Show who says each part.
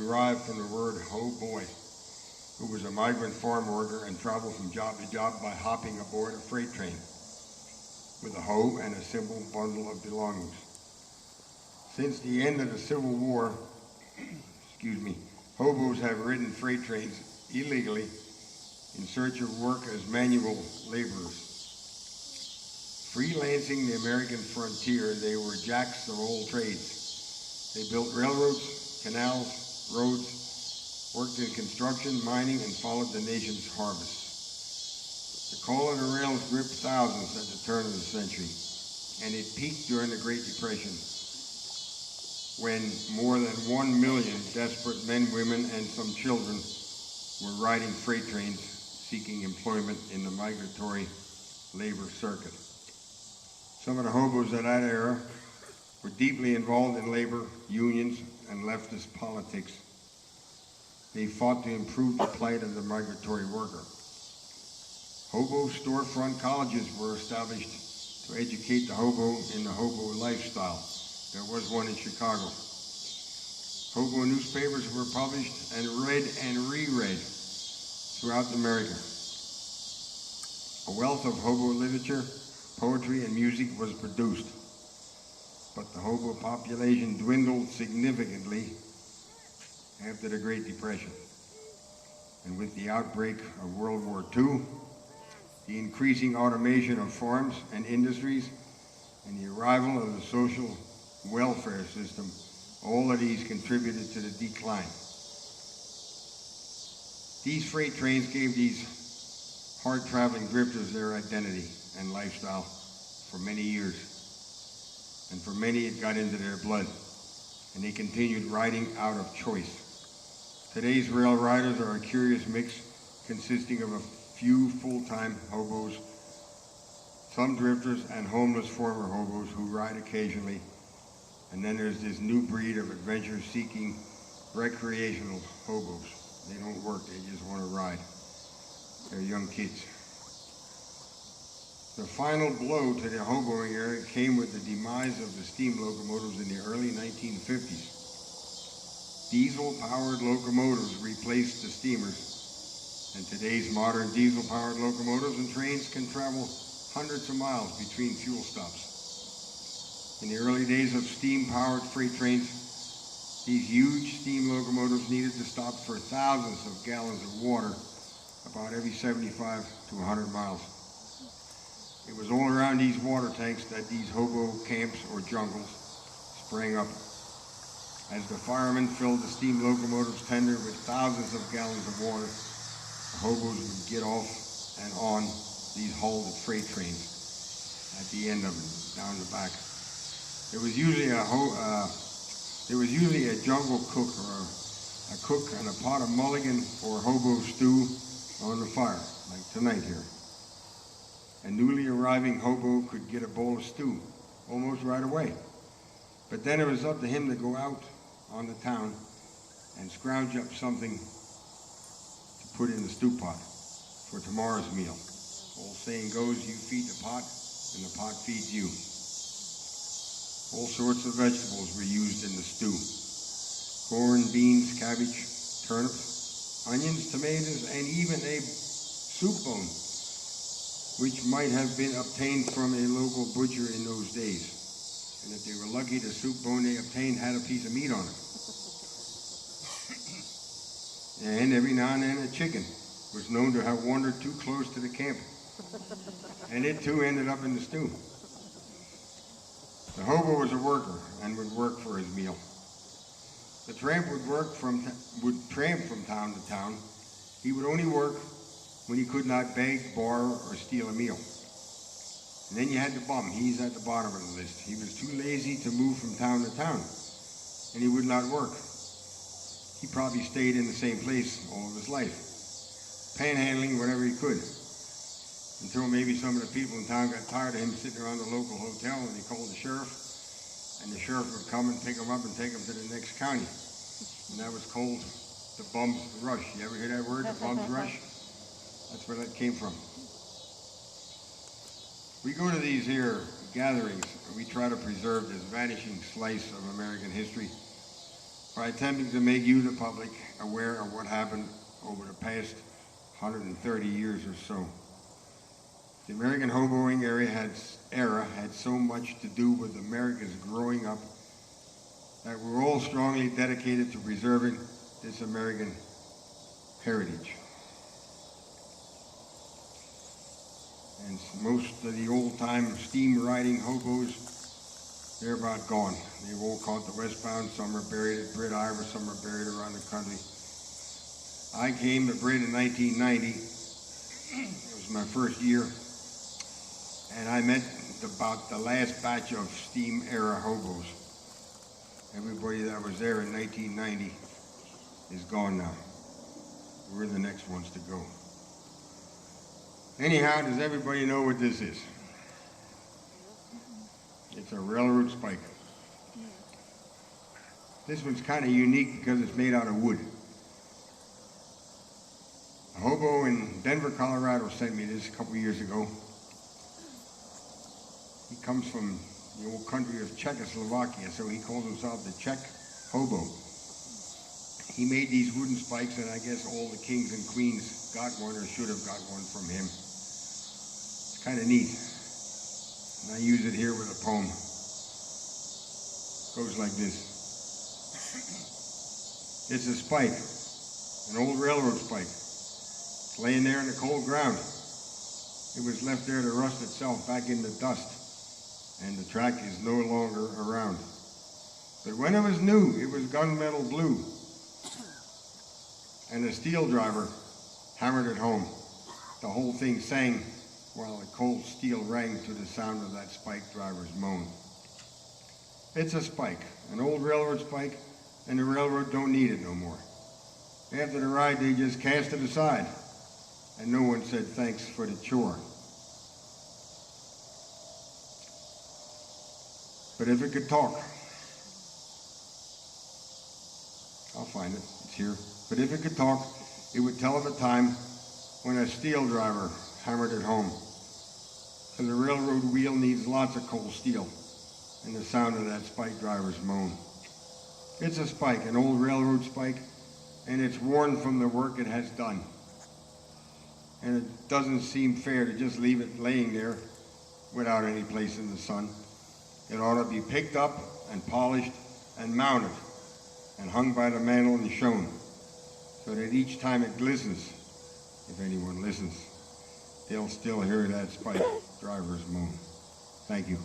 Speaker 1: derived from the word hoe boy, who was a migrant farm worker and traveled from job to job by hopping aboard a freight train with a hoe and a simple bundle of belongings. Since the end of the Civil War, hobos have ridden freight trains illegally in search of work as manual laborers. Freelancing the American frontier, they were jacks of all trades. They built railroads, canals, roads, worked in construction, mining, and followed the nation's harvest. The call of the rails gripped thousands at the turn of the century, and it peaked during the Great Depression, when more than 1 million desperate men, women, and some children were riding freight trains seeking employment in the migratory labor circuit. Some of the hobos of that era were deeply involved in labor, unions, and leftist politics. They fought to improve the plight of the migratory worker. Hobo storefront colleges were established to educate the hobo in the hobo lifestyle. There was one in Chicago. Hobo newspapers were published and read and reread throughout America. A wealth of hobo literature, poetry, and music was produced, but the hobo population dwindled significantly after the Great Depression. And with the outbreak of World War II, the increasing automation of farms and industries, and the arrival of the social welfare system, all of these contributed to the decline. These freight trains gave these hard-traveling drifters their identity and lifestyle for many years. And for many, it got into their blood, and they continued riding out of choice. Today's rail riders are a curious mix consisting of a few full-time hobos, some drifters, and homeless former hobos who ride occasionally. And then there's this new breed of adventure-seeking recreational hobos. They don't work, they just want to ride. They're young kids. The final blow to the hoboing era came with the demise of the steam locomotives in the early 1950s. Diesel-powered locomotives replaced the steamers, and today's modern diesel-powered locomotives and trains can travel hundreds of miles between fuel stops. In the early days of steam-powered freight trains, these huge steam locomotives needed to stop for thousands of gallons of water about every 75 to 100 miles. It was all around these water tanks that these hobo camps or jungles sprang up. As the firemen filled the steam locomotive's tender with thousands of gallons of water, the hobos would get off and on these halted freight trains at the end of it, down the back. There was usually a jungle cook or a cook and a pot of mulligan or hobo stew on the fire, like tonight here. A newly arriving hobo could get a bowl of stew almost right away. But then it was up to him to go out on the town and scrounge up something to put in the stew pot for tomorrow's meal. Old saying goes, you feed the pot and the pot feeds you. All sorts of vegetables were used in the stew. Corn, beans, cabbage, turnips, onions, tomatoes, and even a soup bone, which might have been obtained from a local butcher in those days. And if they were lucky, the soup bone they obtained had a piece of meat on it. And every now and then a chicken was known to have wandered too close to the camp. And it too ended up in the stew. The hobo was a worker and would work for his meal. The tramp would tramp from town to town. He would only work when he could not beg, borrow, or steal a meal. And then you had the bum. He's at the bottom of the list. He was too lazy to move from town to town, and he would not work. He probably stayed in the same place all of his life, panhandling whatever he could, until maybe some of the people in town got tired of him sitting around the local hotel, and he called the sheriff, and the sheriff would come and pick him up and take him to the next county. And that was called the bum's rush. You ever hear that word, the bum's rush? That's where that came from. We go to these here gatherings, and we try to preserve this vanishing slice of American history. by attempting to make you, the public, aware of what happened over the past 130 years or so. The American hoboing era had so much to do with America's growing up that we're all strongly dedicated to preserving this American heritage. And most of the old-time steam riding hobos, they're about gone. They've all caught the westbound. Some are buried at Britt Ivor, some are buried around the country. I came to Britt in 1990. It was my first year. And I met about the last batch of steam era hobos. Everybody that was there in 1990 is gone now. We're the next ones to go. Anyhow, does everybody know what this is? It's a railroad spike. This one's kind of unique because it's made out of wood. A hobo in Denver, Colorado sent me this a couple years ago. He comes from the old country of Czechoslovakia, so he calls himself the Czech hobo. He made these wooden spikes, and I guess all the kings and queens got one or should have got one from him. It's kind of neat. And I use it here with a poem. It goes like this. It's a spike, an old railroad spike. It's laying there in the cold ground. It was left there to rust itself back in the dust, and the track is no longer around. But when it was new, it was gunmetal blue, and the steel driver hammered it home. The whole thing sang while the cold steel rang to the sound of that spike driver's moan. It's a spike, an old railroad spike, and the railroad don't need it no more. After the ride, they just cast it aside, and no one said thanks for the chore. But if it could talk, I'll find it, it's here. But if it could talk, it would tell of a time when a steel driver hammered it home. So the railroad wheel needs lots of cold steel, and the sound of that spike driver's moan. It's a spike, an old railroad spike, and it's worn from the work it has done. And it doesn't seem fair to just leave it laying there without any place in the sun. It ought to be picked up and polished and mounted and hung by the mantle and shown, so that each time it glistens, if anyone listens, they'll still hear that spike driver's moan. Thank you.